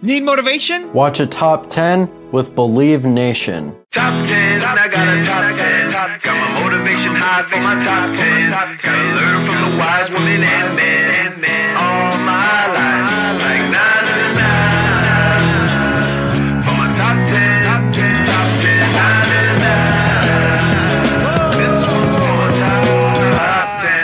Need motivation? Watch a top 10 with Believe Nation. Top 10, I got a top 10. Got my motivation high for my top 10. Gotta learn from the wise women and men. All my life, like 9 to 9. For my top 10, top 10, 9 to 9. This one's for my top 10.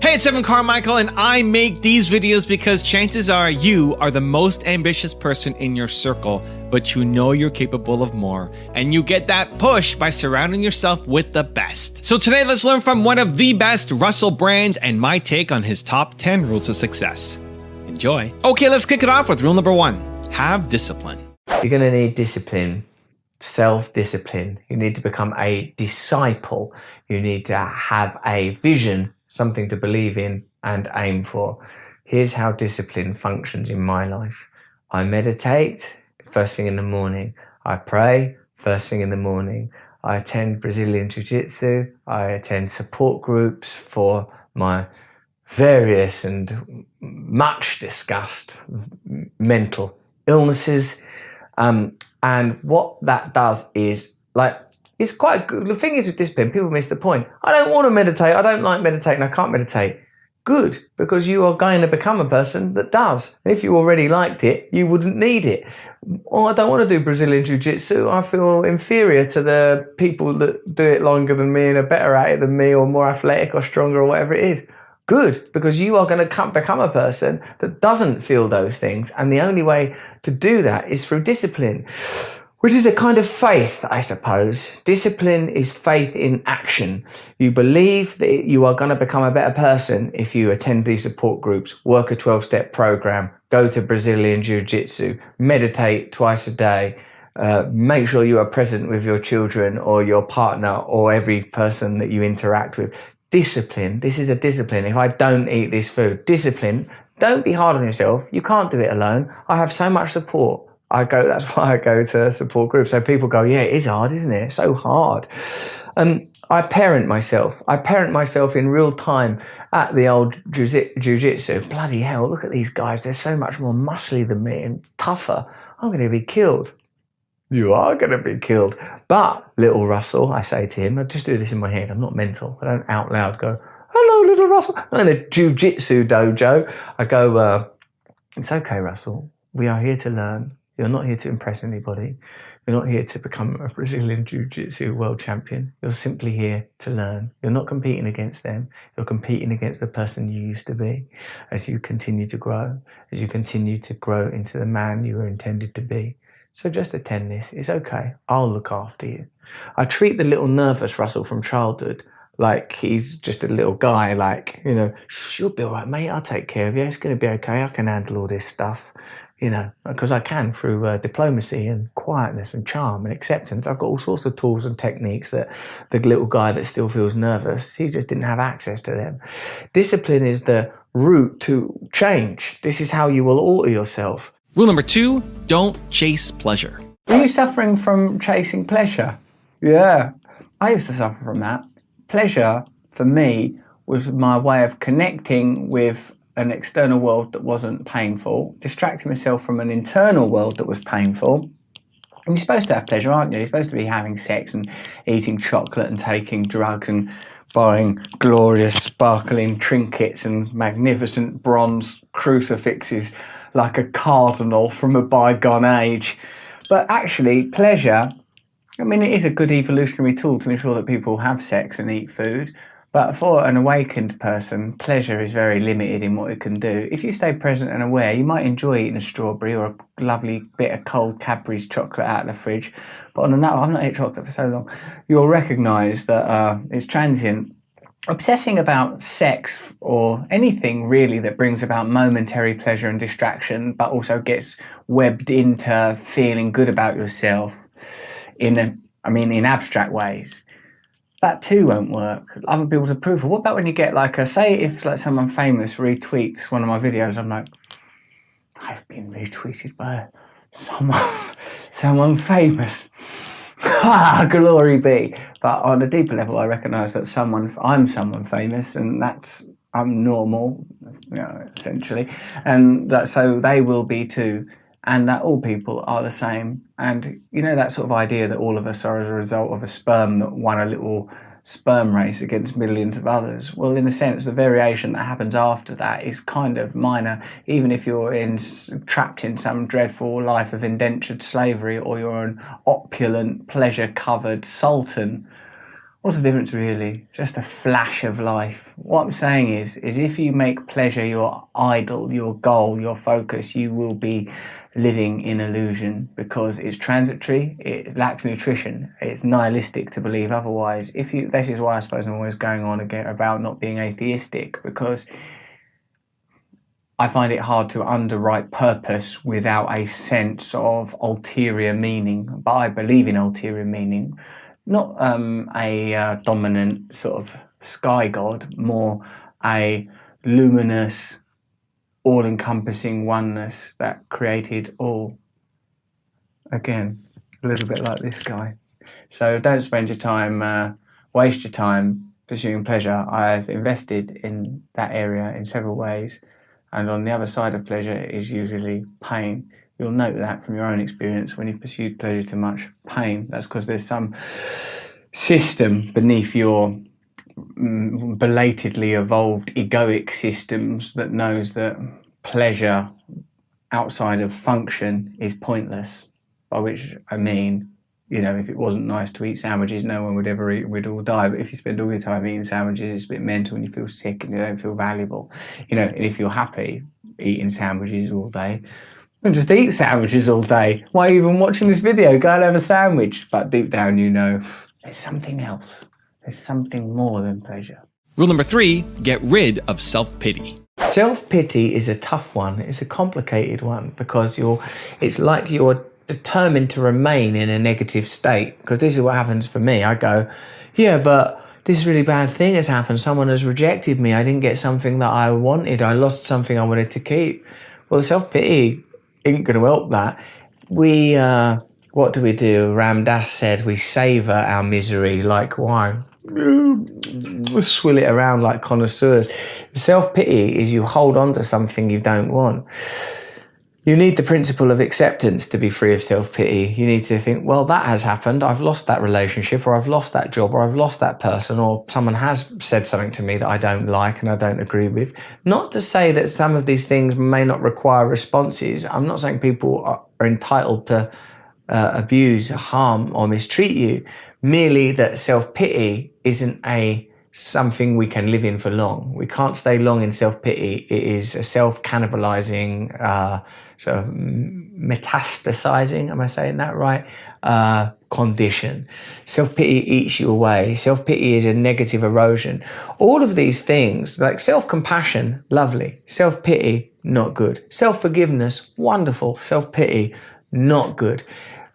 Hey, it's Evan Carmichael, and I make these videos because chances are you are the most ambitious person in your circle, but you know you're capable of more, and you get that push by surrounding yourself with the best. So today, let's learn from one of the best, Russell Brand, and my take on his top 10 rules of success. Enjoy. Okay, let's kick it off with rule number 1. Have discipline. You're going to need discipline, self-discipline. You need to become a disciple. You need to have a vision, something to believe in and aim for. Here's how discipline functions in my life. I meditate first thing in the morning. I pray first thing in the morning. I attend Brazilian Jiu-Jitsu. I attend support groups for my various and much discussed mental illnesses. And what that does is, it's quite good. The thing is with discipline, people miss the point. I don't want to meditate. I don't like meditating. I can't meditate. Good, because you are going to become a person that does. And if you already liked it, you wouldn't need it. Oh, I don't want to do Brazilian Jiu-Jitsu. I feel inferior to the people that do it longer than me and are better at it than me, or more athletic or stronger or whatever it is. Good, because you are going to become a person that doesn't feel those things. And the only way to do that is through discipline, which is a kind of faith, I suppose. Discipline is faith in action. You believe that you are going to become a better person if you attend these support groups, work a 12-step program, go to Brazilian Jiu-Jitsu, meditate twice a day, make sure you are present with your children or your partner or every person that you interact with. Discipline, this is a discipline. If I don't eat this food, discipline, don't be hard on yourself. You can't do it alone. I have so much support. That's why I go to support groups. So people go, yeah, it is hard, isn't it? It's so hard. I parent myself. I parent myself in real time at the old jiu-jitsu. Bloody hell, look at these guys. They're so much more muscly than me and tougher. I'm going to be killed. You are going to be killed. But little Russell, I say to him, I just do this in my head. I'm not mental. I don't out loud go, hello, little Russell. I'm in a jiu-jitsu dojo. I go, it's okay, Russell. We are here to learn. You're not here to impress anybody. You're not here to become a Brazilian Jiu-Jitsu world champion. You're simply here to learn. You're not competing against them. You're competing against the person you used to be as you continue to grow into the man you were intended to be. So just attend this. It's okay. I'll look after you. I treat the little nervous Russell from childhood like he's just a little guy, you'll be all right, mate. I'll take care of you. It's going to be okay. I can handle all this stuff. Because I can through diplomacy and quietness and charm and acceptance. I've got all sorts of tools and techniques that the little guy that still feels nervous, he just didn't have access to them. Discipline is the route to change. This is how you will alter yourself. Rule number 2, don't chase pleasure. Are you suffering from chasing pleasure? Yeah, I used to suffer from that. Pleasure, for me, was my way of connecting with an external world that wasn't painful, distracting myself from an internal world that was painful. And you're supposed to have pleasure, aren't you? You're supposed to be having sex and eating chocolate and taking drugs and buying glorious sparkling trinkets and magnificent bronze crucifixes like a cardinal from a bygone age. But actually, pleasure, it is a good evolutionary tool to ensure that people have sex and eat food. But for an awakened person, pleasure is very limited in what it can do. If you stay present and aware, you might enjoy eating a strawberry or a lovely bit of cold Cadbury's chocolate out of the fridge. But on another, I've not ate chocolate for so long, you'll recognise that it's transient. Obsessing about sex or anything really that brings about momentary pleasure and distraction, but also gets webbed into feeling good about yourself in abstract ways, that too won't work. Other people's approval. What about when you get if someone famous retweets one of my videos, I'm like, I've been retweeted by someone famous. Glory be. But on a deeper level, I recognise that I'm someone famous, and that's I'm normal, essentially, and so they will be too, and that all people are the same. And that sort of idea that all of us are as a result of a sperm that won a little sperm race against millions of others. Well, in a sense, the variation that happens after that is kind of minor, even if you're trapped in some dreadful life of indentured slavery, or you're an opulent, pleasure-covered sultan. What's the difference, really? Just a flash of life. What I'm saying is if you make pleasure your idol, your goal, your focus, you will be living in illusion, because it's transitory, it lacks nutrition, it's nihilistic to believe otherwise. This is why I suppose I'm always going on again about not being atheistic, because I find it hard to underwrite purpose without a sense of ulterior meaning. But I believe in ulterior meaning. Not a dominant sort of sky god, more a luminous, all-encompassing oneness that created all. Again, a little bit like this guy. So don't spend your time, waste your time pursuing pleasure. I've invested in that area in several ways, and on the other side of pleasure is usually pain. You'll note that from your own experience. When you've pursued pleasure too much, pain, that's because there's some system beneath your belatedly evolved egoic systems that knows that pleasure outside of function is pointless. By which I mean, if it wasn't nice to eat sandwiches, no one would ever eat, we'd all die. But if you spend all your time eating sandwiches, it's a bit mental and you feel sick and you don't feel valuable. And if you're happy eating sandwiches all day, and just eat sandwiches all day. Why are you even watching this video? Go and have a sandwich. But deep down, there's something else. There's something more than pleasure. Rule number 3, get rid of self-pity. Self-pity is a tough one. It's a complicated one, because it's like you're determined to remain in a negative state. Because this is what happens for me. I go, yeah, but this really bad thing has happened. Someone has rejected me. I didn't get something that I wanted. I lost something I wanted to keep. Well, the self-pity ain't going to help that. What do? Ram Dass said we savour our misery like wine. We'll swill it around like connoisseurs. Self-pity is you hold on to something you don't want. You need the principle of acceptance to be free of self-pity. You need to think, well, that has happened. I've lost that relationship, or I've lost that job, or I've lost that person, or someone has said something to me that I don't like and I don't agree with. Not to say that some of these things may not require responses. I'm not saying people are entitled to abuse, harm, or mistreat you. Merely that self-pity isn't something we can live in for long. We can't stay long in self-pity. It is a self-cannibalizing, sort of metastasizing, am I saying that right? Condition. Self-pity eats you away. Self-pity is a negative erosion. All of these things, like self-compassion, lovely. Self-pity, not good. Self-forgiveness, wonderful. Self-pity, not good.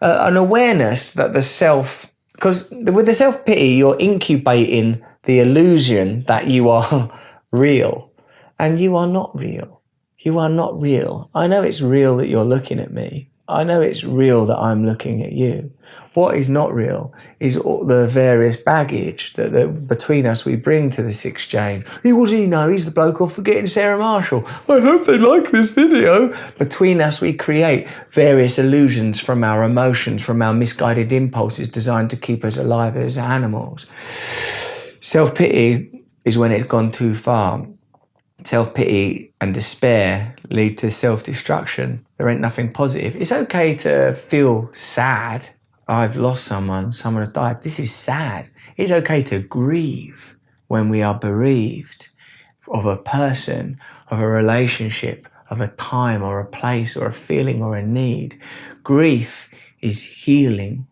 An awareness that because with the self-pity, you're incubating the illusion that you are real, and you are not real. You are not real. I know it's real that you're looking at me. I know it's real that I'm looking at you. What is not real is all the various baggage that between us we bring to this exchange. What does he know? He's the bloke off forgetting Sarah Marshall. I hope they like this video. Between us we create various illusions from our emotions, from our misguided impulses designed to keep us alive as animals. Self-pity is when it's gone too far. Self-pity and despair lead to self-destruction. There ain't nothing positive. It's okay to feel sad. I've lost someone has died. This is sad. It's okay to grieve when we are bereaved of a person, of a relationship, of a time or a place or a feeling or a need. Grief is healing,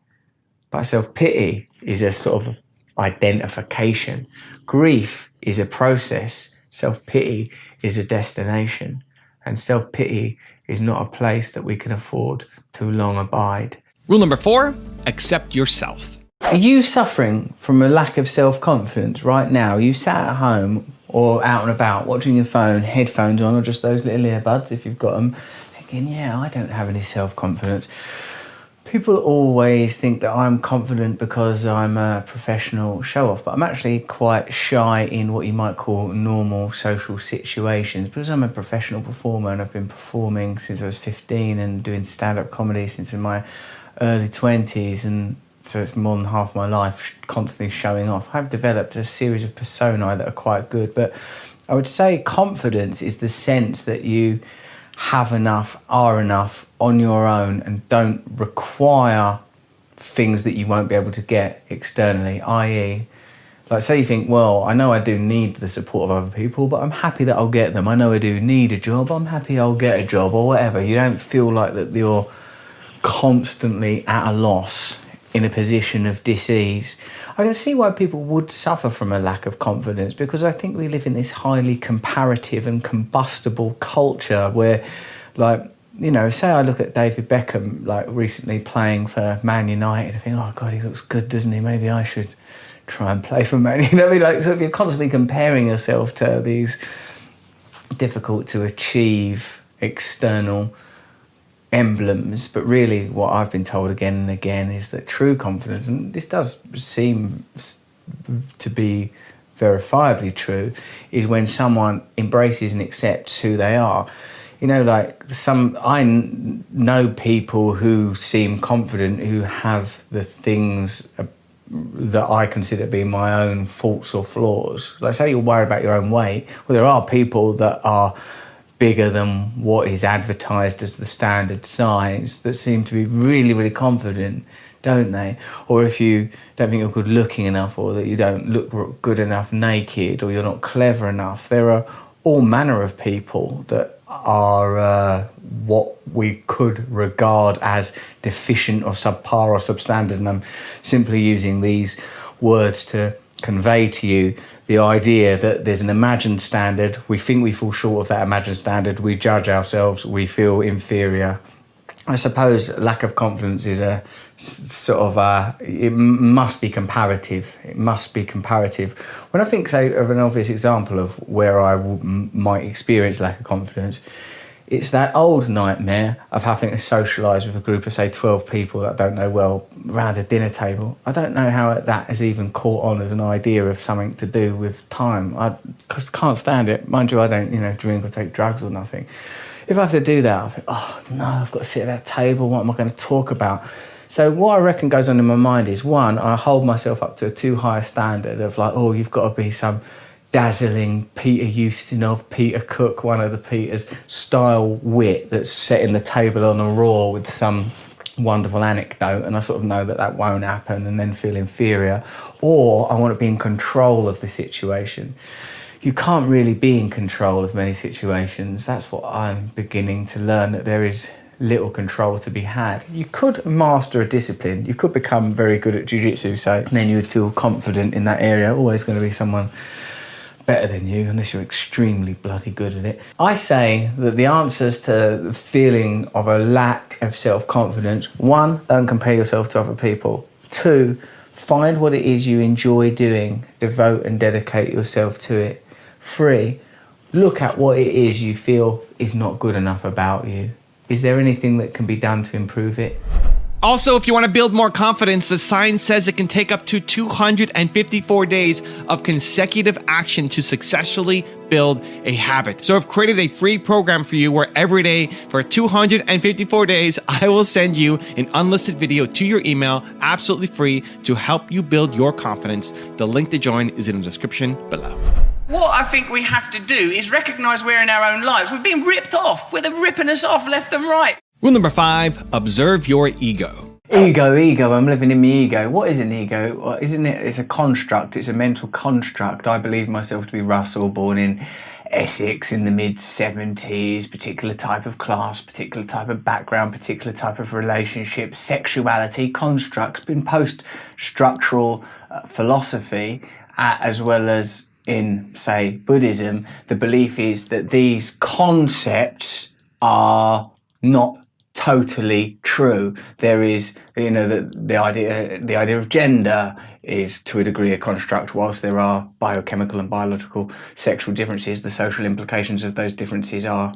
but self-pity is a sort of identification. Grief is a process. Self-pity is a destination. And self-pity is not a place that we can afford to long abide. Rule number 4, accept yourself. Are you suffering from a lack of self-confidence right now? You sat at home or out and about watching your phone, headphones on, or just those little earbuds if you've got them, thinking, yeah, I don't have any self-confidence. People always think that I'm confident because I'm a professional show-off, but I'm actually quite shy in what you might call normal social situations because I'm a professional performer and I've been performing since I was 15 and doing stand-up comedy since in my early 20s, and so it's more than half my life constantly showing off. I've developed a series of personae that are quite good, but I would say confidence is the sense that you have enough, are enough on your own and don't require things that you won't be able to get externally, i.e., like say you think, well, I know I do need the support of other people, but I'm happy that I'll get them. I know I do need a job, I'm happy I'll get a job or whatever. You don't feel like that you're constantly at a loss in a position of dis-ease. I can see why people would suffer from a lack of confidence because I think we live in this highly comparative and combustible culture where, like, you know, say I look at David Beckham, like, recently playing for Man United, I think, oh, God, he looks good, doesn't he? Maybe I should try and play for Man United. I mean, like, so if you're constantly comparing yourself to these difficult to achieve external emblems, but really what I've been told again and again is that true confidence, and this does seem to be verifiably true, is when someone embraces and accepts who they are. You know, like I know people who seem confident who have the things that I consider being my own faults or flaws. Like say you're worried about your own weight, well, there are people that are bigger than what is advertised as the standard size that seem to be really, really confident, don't they? Or if you don't think you're good looking enough, or that you don't look good enough naked, or you're not clever enough, there are all manner of people that are what we could regard as deficient or subpar or substandard, and I'm simply using these words to convey to you the idea that there's an imagined standard, we think we fall short of that imagined standard, we judge ourselves, we feel inferior. I suppose lack of confidence is a sort of it must be comparative. It must be comparative. When I think, say, of an obvious example of where I might experience lack of confidence, it's that old nightmare of having to socialise with a group of, say, 12 people that I don't know well around a dinner table. I don't know how that has even caught on as an idea of something to do with time. I can't stand it. Mind you, I don't, drink or take drugs or nothing. If I have to do that, I think, oh, no, I've got to sit at that table. What am I going to talk about? So what I reckon goes on in my mind is, one, I hold myself up to a too high a standard of like, oh, you've got to be some dazzling Peter Ustinov, Peter Cook, one of the Peters, style wit that's setting the table on a roar with some wonderful anecdote, and I sort of know that won't happen and then feel inferior. Or I want to be in control of the situation. You can't really be in control of many situations. That's what I'm beginning to learn, that there is little control to be had. You could master a discipline. You could become very good at jiu-jitsu, say, and then you would feel confident in that area. Always going to be someone better than you, unless you're extremely bloody good at it. I say that the answers to the feeling of a lack of self-confidence: 1, don't compare yourself to other people. 2, find what it is you enjoy doing, devote and dedicate yourself to it. 3, look at what it is you feel is not good enough about you. Is there anything that can be done to improve it? Also, if you want to build more confidence, the science says it can take up to 254 days of consecutive action to successfully build a habit. So I've created a free program for you where every day for 254 days, I will send you an unlisted video to your email, absolutely free, to help you build your confidence. The link to join is in the description below. What I think we have to do is recognise we're in our own lives. We're being ripped off. They're ripping us off left and right. Rule number 5, observe your ego. Ego, I'm living in my ego. What is an ego? Well, isn't it? It's a construct, it's a mental construct. I believe myself to be Russell, born in Essex in the mid-70s, particular type of class, particular type of background, particular type of relationship, sexuality, constructs, in post-structural philosophy, as well as in, say, Buddhism. The belief is that these concepts are not totally true. There is, the idea of gender is to a degree a construct. Whilst there are biochemical and biological sexual differences, the social implications of those differences are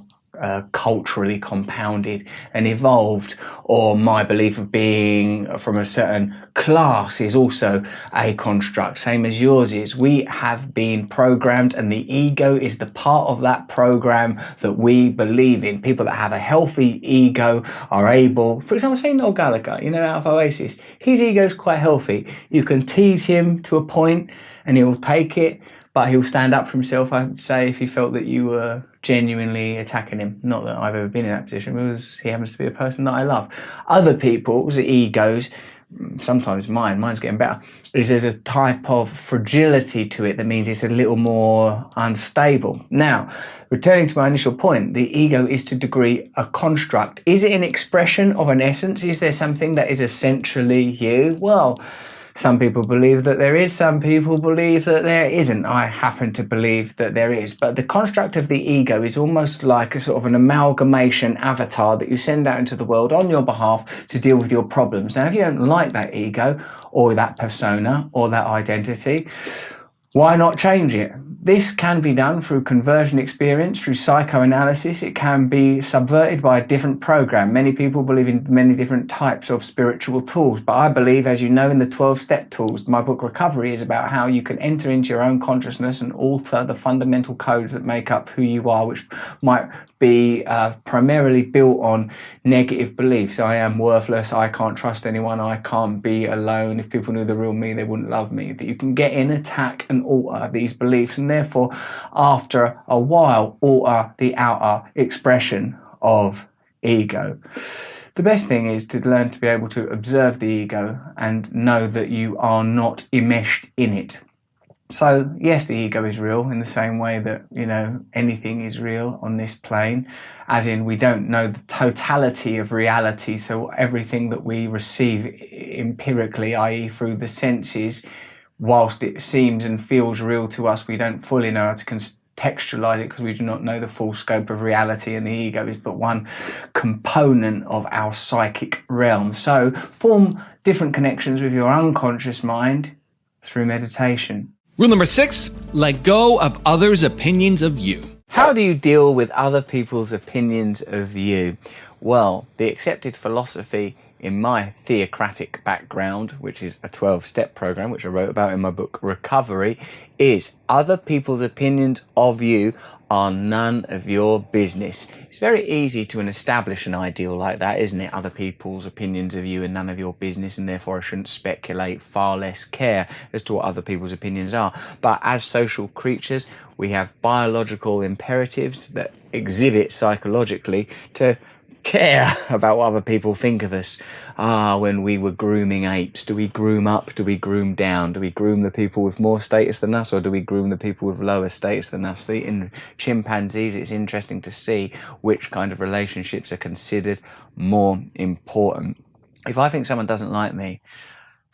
culturally compounded and evolved, or my belief of being from a certain class is also a construct, same as yours is. We have been programmed, and the ego is the part of that program that we believe in. People that have a healthy ego are able, for example, say Noel Gallagher, out of Oasis, his ego is quite healthy. You can tease him to a point and he'll take it, but he'll stand up for himself, I would say, if he felt that you were genuinely attacking him. Not that I've ever been in that position, because he happens to be a person that I love. Other people's egos, sometimes mine's getting better, is there's a type of fragility to it that means it's a little more unstable. Now, returning to my initial point, the ego is to a degree a construct. Is it an expression of an essence? Is there something that is essentially you? Well, some people believe that there is, some people believe that there isn't. I happen to believe that there is. But the construct of the ego is almost like a sort of an amalgamation avatar that you send out into the world on your behalf to deal with your problems. Now, if you don't like that ego or that persona or that identity, why not change it? This can be done through conversion experience, through psychoanalysis. It can be subverted by a different program. Many people believe in many different types of spiritual tools, but I believe, as you know, in the 12-step tools, my book Recovery is about how you can enter into your own consciousness and alter the fundamental codes that make up who you are, which might be primarily built on negative beliefs. I am worthless, I can't trust anyone, I can't be alone. If people knew the real me, they wouldn't love me. That you can get in, attack and alter these beliefs, and therefore after a while alter the outer expression of ego. The best thing is to learn to be able to observe the ego and know that you are not enmeshed in it. So yes, the ego is real in the same way that, anything is real on this plane, as in we don't know the totality of reality. So everything that we receive empirically, i.e. through the senses, whilst it seems and feels real to us, we don't fully know how to contextualize it because we do not know the full scope of reality, and the ego is but one component of our psychic realm. So form different connections with your unconscious mind through meditation. Rule number 6, let go of others' opinions of you. How do you deal with other people's opinions of you? Well, the accepted philosophy in my theocratic background, which is a 12-step program, which I wrote about in my book Recovery, is other people's opinions of you are none of your business. It's very easy to establish an ideal like that, isn't it? Other people's opinions of you are none of your business, and therefore I shouldn't speculate, far less care as to what other people's opinions are. But as social creatures, we have biological imperatives that exhibit psychologically to care about what other people think of us. When we were grooming apes, do we groom up? Do we groom down? Do we groom the people with more status than us, or do we groom the people with lower status than us? In chimpanzees, it's interesting to see which kind of relationships are considered more important. If I think someone doesn't like me,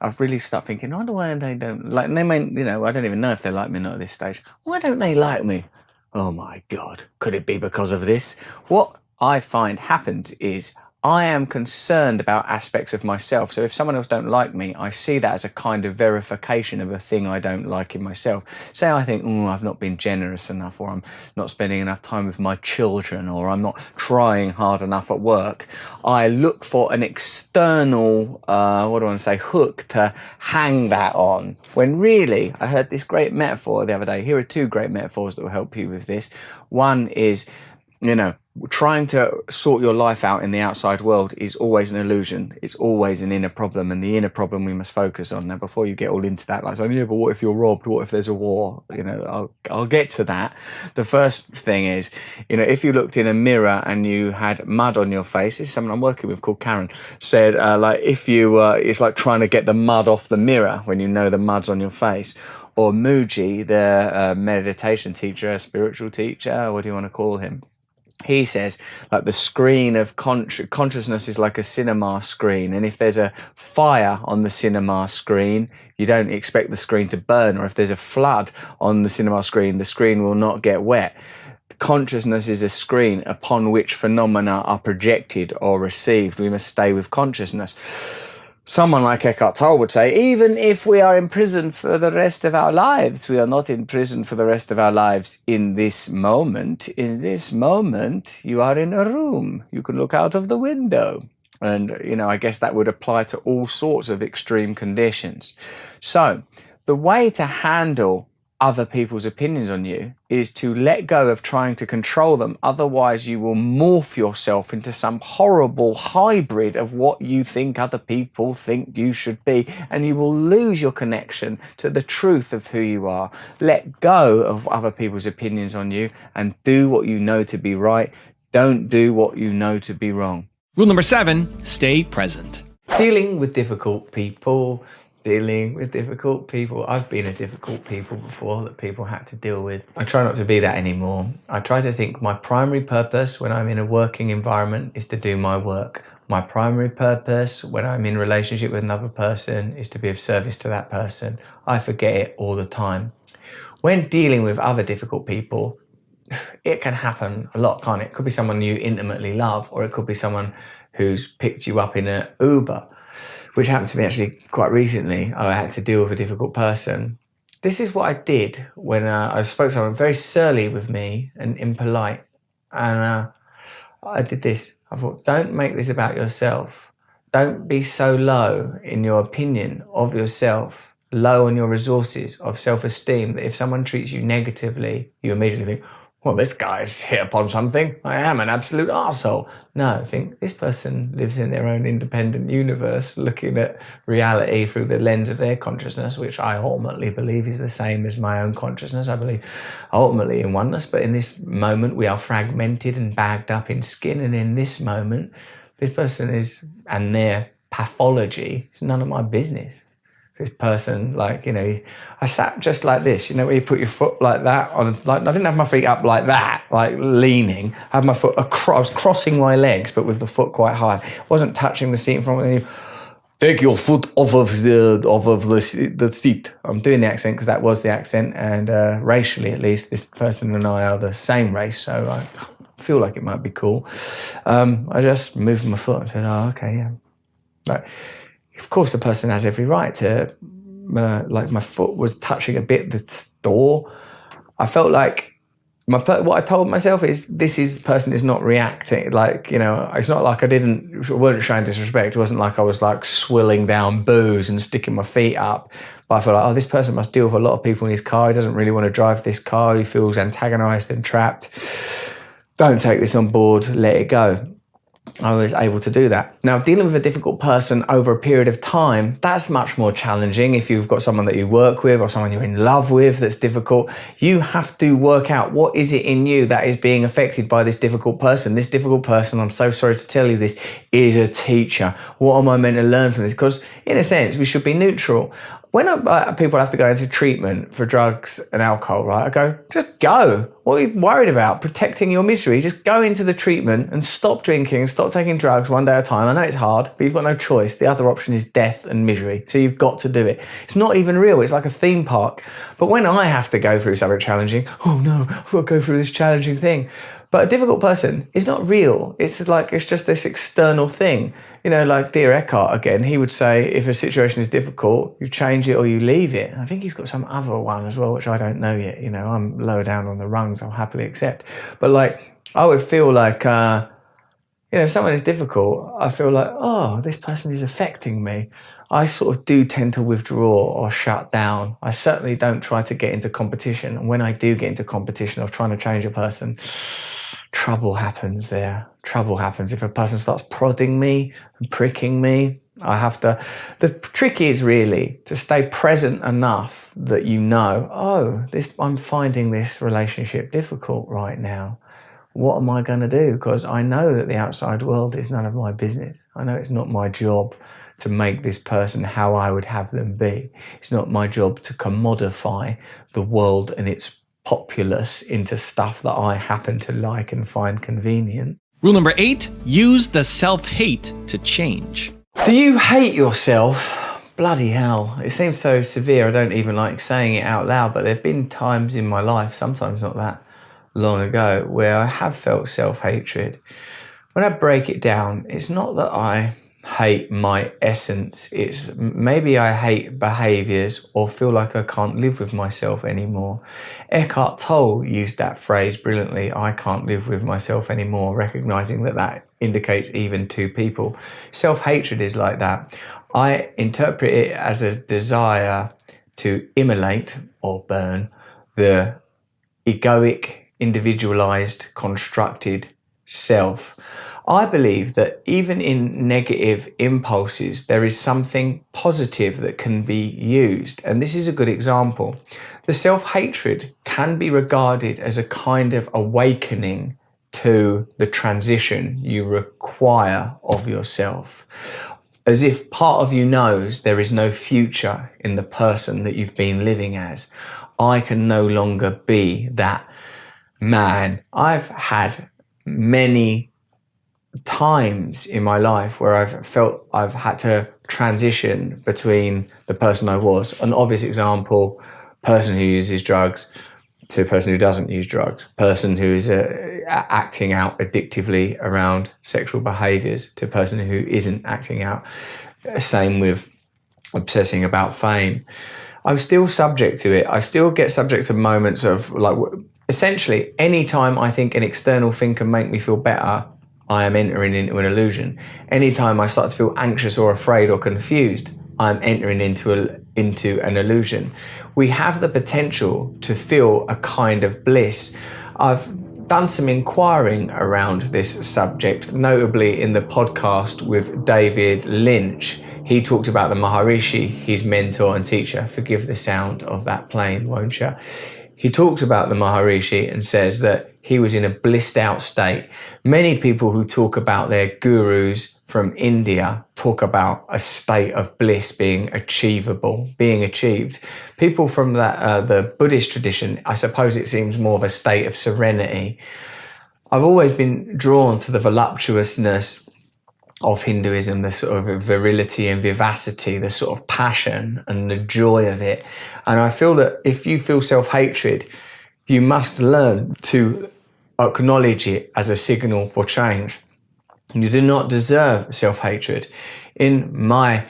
I've really started thinking, I wonder why they don't like me. They may, I don't even know if they like me or not at this stage. Why don't they like me? Oh my God, could it be because of this? What I find happens is I am concerned about aspects of myself. So if someone else don't like me, I see that as a kind of verification of a thing I don't like in myself. Say I think, I've not been generous enough, or I'm not spending enough time with my children, or I'm not trying hard enough at work. I look for an external, hook to hang that on. When really, I heard this great metaphor the other day. Here are two great metaphors that will help you with this. One is, trying to sort your life out in the outside world is always an illusion. It's always an inner problem, and the inner problem we must focus on. Now, before you get all into that, but what if you're robbed? What if there's a war? I'll get to that. The first thing is, if you looked in a mirror and you had mud on your face, this is someone I'm working with called Karen, said, it's like trying to get the mud off the mirror when the mud's on your face. Or Mooji, the meditation teacher, spiritual teacher, what do you want to call him? He says, the screen of consciousness is like a cinema screen. And if there's a fire on the cinema screen, you don't expect the screen to burn. Or if there's a flood on the cinema screen, the screen will not get wet. Consciousness is a screen upon which phenomena are projected or received. We must stay with consciousness. Someone like Eckhart Tolle would say, even if we are imprisoned for the rest of our lives, we are not imprisoned for the rest of our lives in this moment. In this moment, you are in a room. You can look out of the window. And, you know, I guess that would apply to all sorts of extreme conditions. So the way to handle other people's opinions on you is to let go of trying to control them. Otherwise, you will morph yourself into some horrible hybrid of what you think other people think you should be, and you will lose your connection to the truth of who you are. Let go of other people's opinions on you and do what you know to be right. Don't do what you know to be wrong. Rule number 7, stay present. Dealing with difficult people. I've been a difficult people before that people had to deal with. I try not to be that anymore. I try to think my primary purpose when I'm in a working environment is to do my work. My primary purpose when I'm in relationship with another person is to be of service to that person. I forget it all the time. When dealing with other difficult people, it can happen a lot, can't it? It could be someone you intimately love, or it could be someone who's picked you up in an Uber, which happened to me actually quite recently. I had to deal with a difficult person. This is what I did when I spoke to someone very surly with me and impolite. And I did this. I thought, don't make this about yourself. Don't be so low in your opinion of yourself, low on your resources of self-esteem, that if someone treats you negatively, you immediately think, well, this guy's hit upon something. I am an absolute arsehole. No, I think this person lives in their own independent universe, looking at reality through the lens of their consciousness, which I ultimately believe is the same as my own consciousness. I believe ultimately in oneness, but in this moment we are fragmented and bagged up in skin. And in this moment, this person is, and their pathology is none of my business. This person, like, you know, I sat just like this, you know, where you put your foot like that on, like, I didn't have my feet up like that, like leaning. I had my foot across, I was crossing my legs, but with the foot quite high. I wasn't touching the seat in front of me. Take your foot off of the seat. I'm doing the accent because that was the accent, and racially, at least, this person and I are the same race, so I feel like it might be cool. I just moved my foot and said, oh, okay, yeah. Right. Of course, the person has every right to, like, my foot was touching a bit the door. I felt like what I told myself is this person is not reacting. Like, you know, it's not like I weren't showing disrespect. It wasn't like I was like swilling down booze and sticking my feet up. But I felt like, oh, this person must deal with a lot of people in his car. He doesn't really want to drive this car. He feels antagonized and trapped. Don't take this on board. Let it go. I was able to do that. Now, dealing with a difficult person over a period of time, that's much more challenging. If you've got someone that you work with or someone you're in love with that's difficult, you have to work out what is it in you that is being affected by this difficult person. This difficult person, I'm so sorry to tell you this, is a teacher. What am I meant to learn from this? Because in a sense, we should be neutral. When people have to go into treatment for drugs and alcohol, right, I go, just go. What are you worried about? Protecting your misery. Just go into the treatment and stop drinking, stop taking drugs one day at a time. I know it's hard, but you've got no choice. The other option is death and misery. So you've got to do it. It's not even real. It's like a theme park. But when I have to go through something challenging, oh no, I've got to go through this challenging thing. But a difficult person is not real. It's just this external thing. You know, like dear Eckhart, again, he would say, if a situation is difficult, you change it or you leave it. I think he's got some other one as well, which I don't know yet. You know, I'm lower down on the rungs, I'll happily accept. But like, I would feel like, you know, if someone is difficult, I feel like, oh, this person is affecting me. I sort of do tend to withdraw or shut down. I certainly don't try to get into competition. And when I do get into competition of trying to change a person, trouble happens there. Trouble happens. If a person starts prodding me and pricking me, I have to... The trick is really to stay present enough that you know, oh, I'm finding this relationship difficult right now. What am I going to do? Because I know that the outside world is none of my business. I know it's not my job to make this person how I would have them be. It's not my job to commodify the world and its populace into stuff that I happen to like and find convenient. Rule number 8, use the self-hate to change. Do you hate yourself? Bloody hell. It seems so severe, I don't even like saying it out loud, but there have been times in my life, sometimes not that long ago, where I have felt self-hatred. When I break it down, it's not that I hate my essence. It's maybe I hate behaviors or feel like I can't live with myself anymore. Eckhart Tolle used that phrase brilliantly, I can't live with myself anymore, recognizing that that indicates even two people. Self-hatred is like that. I interpret it as a desire to immolate or burn the egoic, individualized, constructed self. I believe that even in negative impulses, there is something positive that can be used. And this is a good example. The self-hatred can be regarded as a kind of awakening to the transition you require of yourself. As if part of you knows there is no future in the person that you've been living as. I can no longer be that man. I've had many times in my life where I've felt I've had to transition between the person I was. An obvious example, person who uses drugs to a person who doesn't use drugs, person who is acting out addictively around sexual behaviors to a person who isn't acting out. Same with obsessing about fame. I'm still subject to it. I still get subject to moments of like, essentially, anytime I think an external thing can make me feel better, I am entering into an illusion. Anytime I start to feel anxious or afraid or confused, I'm entering into an illusion. We have the potential to feel a kind of bliss. I've done some inquiring around this subject, notably in the podcast with David Lynch. He talked about the Maharishi, his mentor and teacher. Forgive the sound of that plane, won't you? He talks about the Maharishi and says that he was in a blissed out state. Many people who talk about their gurus from India talk about a state of bliss being achievable, being achieved. People from the Buddhist tradition, I suppose it seems more of a state of serenity. I've always been drawn to the voluptuousness of Hinduism, the sort of virility and vivacity, the sort of passion and the joy of it. And I feel that if you feel self-hatred, you must learn to acknowledge it as a signal for change. You do not deserve self-hatred. In my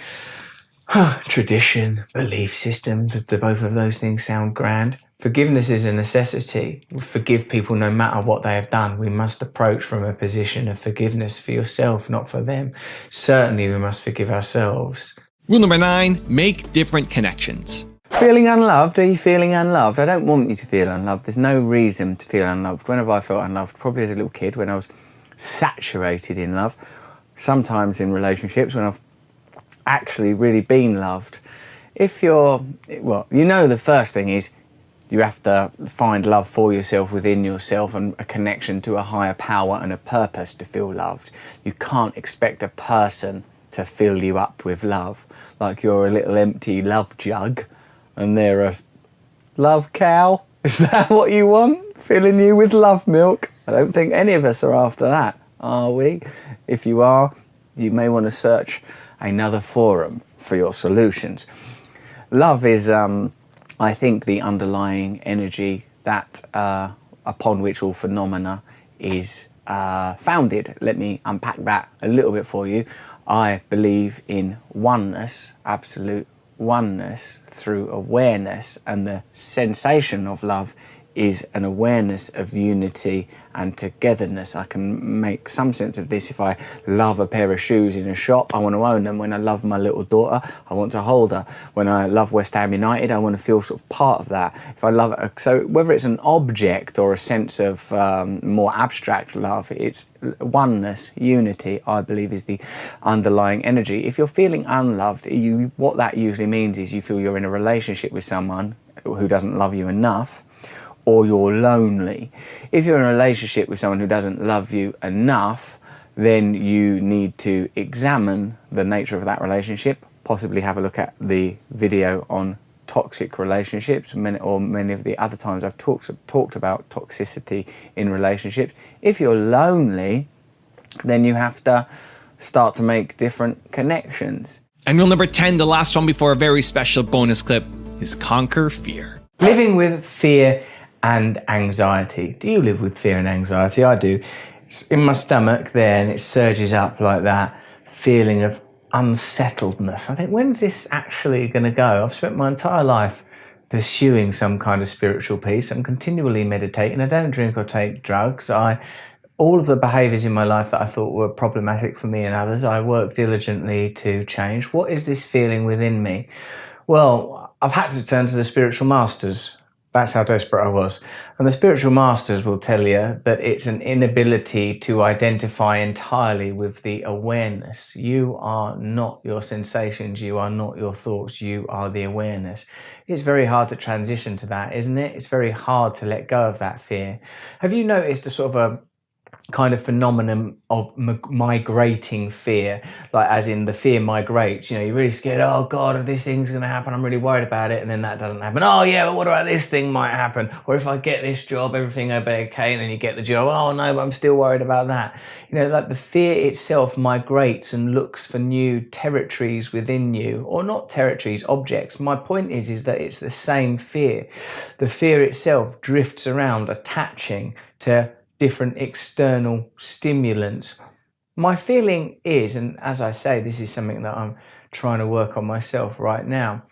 tradition, belief system, the both of those things sound grand. Forgiveness is a necessity. Forgive people no matter what they have done. We must approach from a position of forgiveness for yourself, not for them. Certainly we must forgive ourselves. Rule number 9, make different connections. Feeling unloved? Are you feeling unloved? I don't want you to feel unloved. There's no reason to feel unloved. When have I felt unloved? Probably as a little kid when I was saturated in love. Sometimes in relationships when I've actually really been loved. If you're, well, you know, the first thing is you have to find love for yourself within yourself and a connection to a higher power and a purpose to feel loved. You can't expect a person to fill you up with love. Like you're a little empty love jug and they're a love cow. Is that what you want? Filling you with love milk? I don't think any of us are after that, are we? If you are, you may want to search another forum for your solutions. Love is, I think, the underlying energy that upon which all phenomena is founded. Let me unpack that a little bit for you. I believe in oneness, absolute oneness through awareness, and the sensation of love is an awareness of unity and togetherness. I can make some sense of this. If I love a pair of shoes in a shop, I want to own them. When I love my little daughter, I want to hold her. When I love West Ham United, I want to feel sort of part of that. If I love it, so whether it's an object or a sense of more abstract love, it's oneness, unity, I believe, is the underlying energy. If you're feeling unloved, what that usually means is you feel you're in a relationship with someone who doesn't love you enough, or you're lonely. If you're in a relationship with someone who doesn't love you enough, then you need to examine the nature of that relationship, possibly have a look at the video on toxic relationships, or many of the other times I've talked about toxicity in relationships. If you're lonely, then you have to start to make different connections. And rule number 10, the last one before a very special bonus clip, is conquer fear. Living with fear and anxiety. Do you live with fear and anxiety? I do. It's in my stomach there, and it surges up like that feeling of unsettledness. I think, when's this actually going to go? I've spent my entire life pursuing some kind of spiritual peace. I'm continually meditating. I don't drink or take drugs. All of the behaviors in my life that I thought were problematic for me and others, I work diligently to change. What is this feeling within me? Well, I've had to turn to the spiritual masters. That's how desperate I was. And the spiritual masters will tell you that it's an inability to identify entirely with the awareness. You are not your sensations. You are not your thoughts. You are the awareness. It's very hard to transition to that, isn't it? It's very hard to let go of that fear. Have you noticed a sort of a kind of phenomenon of migrating fear, like as in the fear migrates? You know, you're really scared, oh God, this thing's going to happen, I'm really worried about it, and then that doesn't happen. Oh yeah, but what about this thing might happen? Or if I get this job, everything will be okay, and then you get the job, oh no, but I'm still worried about that. You know, like the fear itself migrates and looks for new territories within you, or not territories, objects. My point is that it's the same fear. The fear itself drifts around, attaching to different external stimulants. My feeling is, and as I say, this is something that I'm trying to work on myself right now,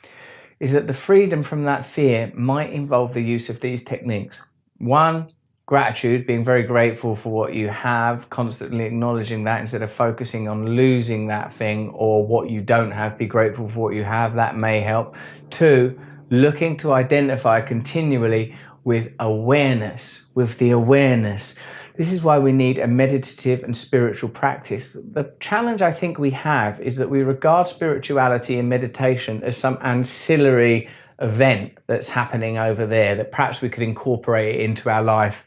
is that the freedom from that fear might involve the use of these techniques. One, gratitude, being very grateful for what you have, constantly acknowledging that instead of focusing on losing that thing or what you don't have, be grateful for what you have. That may help. Two, looking to identify continually with awareness, with the awareness. This is why we need a meditative and spiritual practice. The challenge I think we have is that we regard spirituality and meditation as some ancillary event that's happening over there, that perhaps we could incorporate it into our life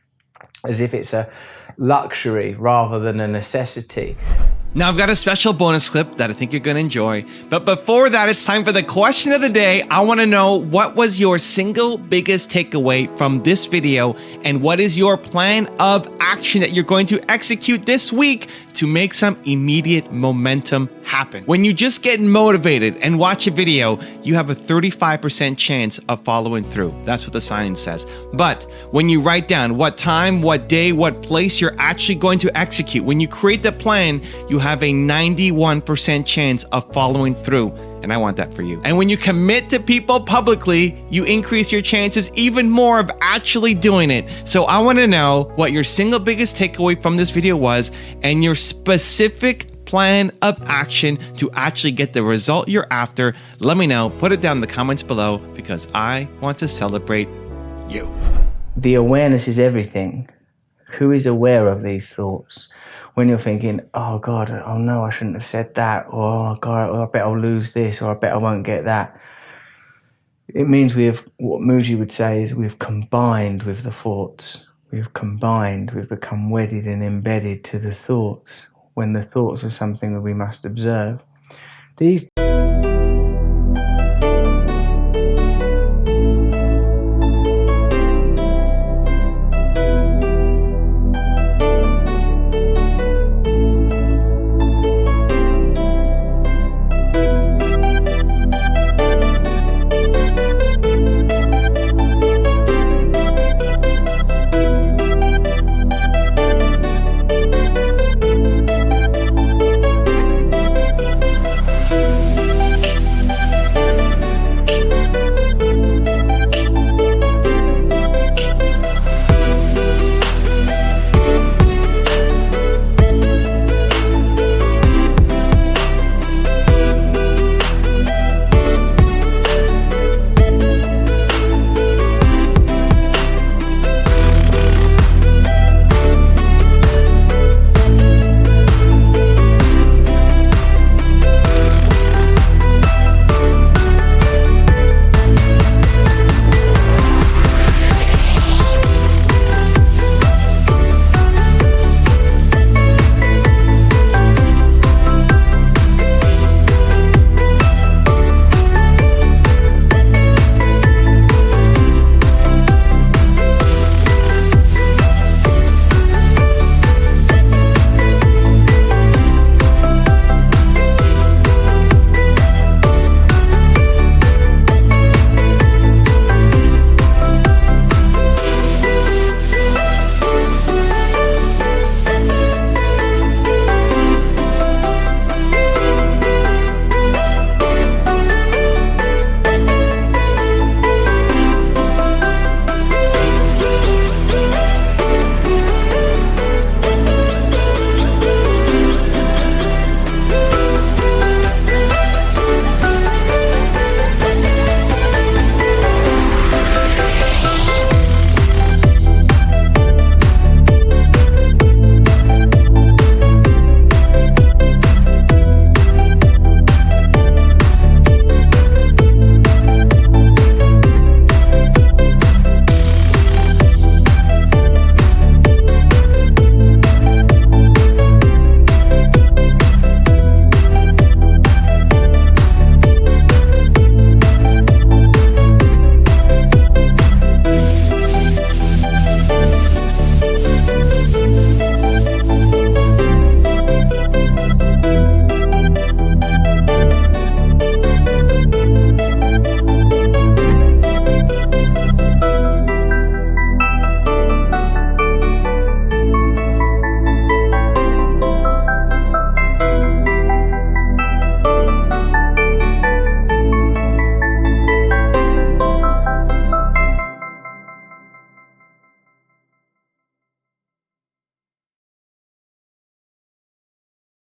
as if it's a luxury rather than a necessity. Now I've got a special bonus clip that I think you're going to enjoy. But before that, it's time for the question of the day. I want to know, what was your single biggest takeaway from this video? And what is your plan of action that you're going to execute this week to make some immediate momentum happen? When you just get motivated and watch a video, you have a 35% chance of following through. That's what the science says. But when you write down what time, what day, what place you're actually going to execute, when you create the plan, you have a 91% chance of following through. And I want that for you. And when you commit to people publicly, you increase your chances even more of actually doing it. So I want to know what your single biggest takeaway from this video was, and your specific plan of action to actually get the result you're after. Let me know. Put it down in the comments below, because I want to celebrate you. The awareness is everything. Who is aware of these thoughts? When you're thinking, oh God, oh no, I shouldn't have said that, or oh God, I bet I'll lose this, or I bet I won't get that. It means we have, what Mooji would say is, we've combined with the thoughts. We've combined, we've become wedded and embedded to the thoughts, when the thoughts are something that we must observe. These